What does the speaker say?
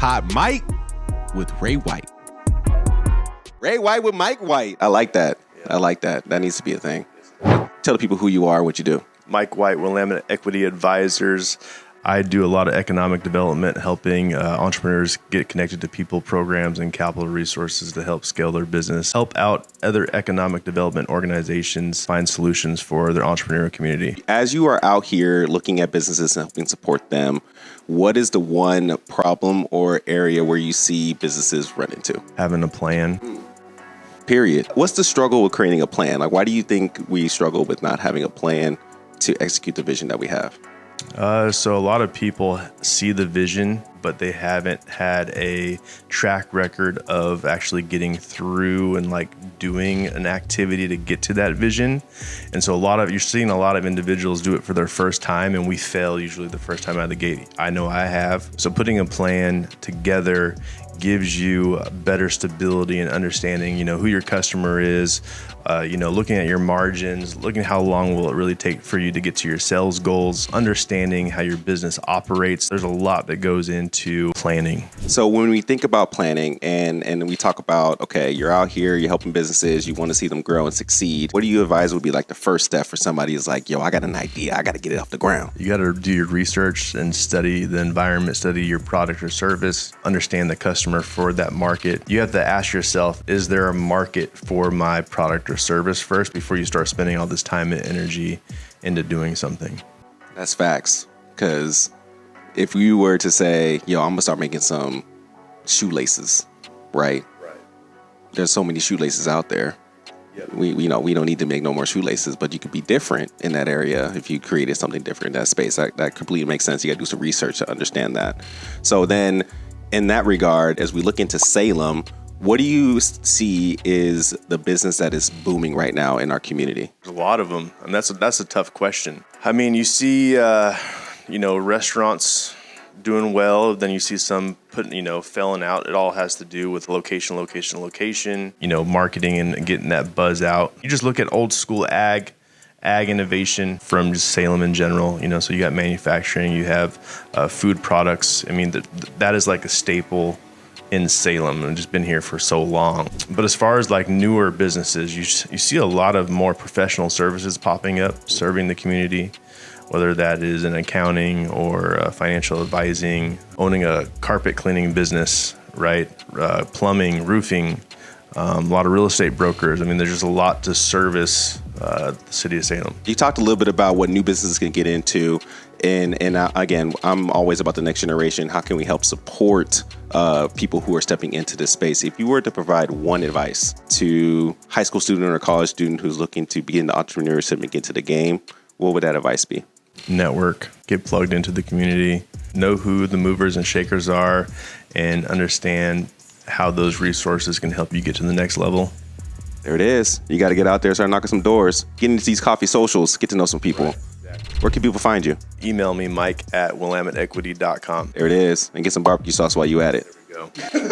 Hot Mike with Ray White. Ray White with Mike White. I like that. I like that. That needs to be a thing. Tell the people who you are and what you do. Mike White, Willamette Equity Advisors. I do a lot of economic development, helping entrepreneurs get connected to people, programs, and capital resources to help scale their business, help out other economic development organizations find solutions for their entrepreneurial community. As you are out here looking at businesses and helping support them, what is the one problem or area where you see businesses run into? Having a plan. Period. What's the struggle with creating a plan? Like, why do you think we struggle with not having a plan to execute the vision that we have? So a lot of people see the vision, but they haven't had a track record of actually getting through and like doing an activity to get to that vision. And so you're seeing a lot of individuals do it for their first time, and we fail usually the first time out of the gate. I know I have. So putting a plan together gives you better stability and understanding, who your customer is, looking at your margins, looking at how long will it really take for you to get to your sales goals, understanding how your business operates. There's a lot that goes into planning. So when we think about planning and we talk about, okay, you're out here, you're helping businesses, you want to see them grow and succeed. What do you advise would be like the first step for somebody who's like, I got an idea, I got to get it off the ground? You got to do your research and study the environment, study your product or service, understand the customer for that market. You have to ask yourself, is there a market for my product or service first before you start spending all this time and energy into doing something? That's facts. Because if you were to say, I'm going to start making some shoelaces, right? There's so many shoelaces out there. Yep. We don't need to make no more shoelaces, but you could be different in that area if you created something different in that space. That completely makes sense. You got to do some research to understand that. So then in that regard, as we look into Salem, what do you see is the business that is booming right now in our community? There's a lot of them, and that's a tough question. I mean, you see, restaurants doing well, then you see some failing out. It all has to do with location, marketing and getting that buzz out. You just look at old school ag innovation from just Salem in general, so you got manufacturing, you have food products. I mean, that is like a staple in Salem and just been here for so long. But as far as like newer businesses, you see a lot of more professional services popping up, serving the community, whether that is in accounting or financial advising, owning a carpet cleaning business, right? Plumbing, roofing, a lot of real estate brokers. I mean, there's just a lot to service the city of Salem. You talked a little bit about what new businesses can get into. And again, I'm always about the next generation. How can we help support people who are stepping into this space? If you were to provide one advice to a high school student or a college student who's looking to begin the entrepreneurship and get into the game, what would that advice be? Network, get plugged into the community, know who the movers and shakers are, and understand how those resources can help you get to the next level. There it is. You got to get out there, start knocking some doors, get into these coffee socials, get to know some people. Right. Exactly. Where can people find you? Email me, Mike@WillametteEquity.com. There it is. And get some barbecue sauce while you at it. There we go.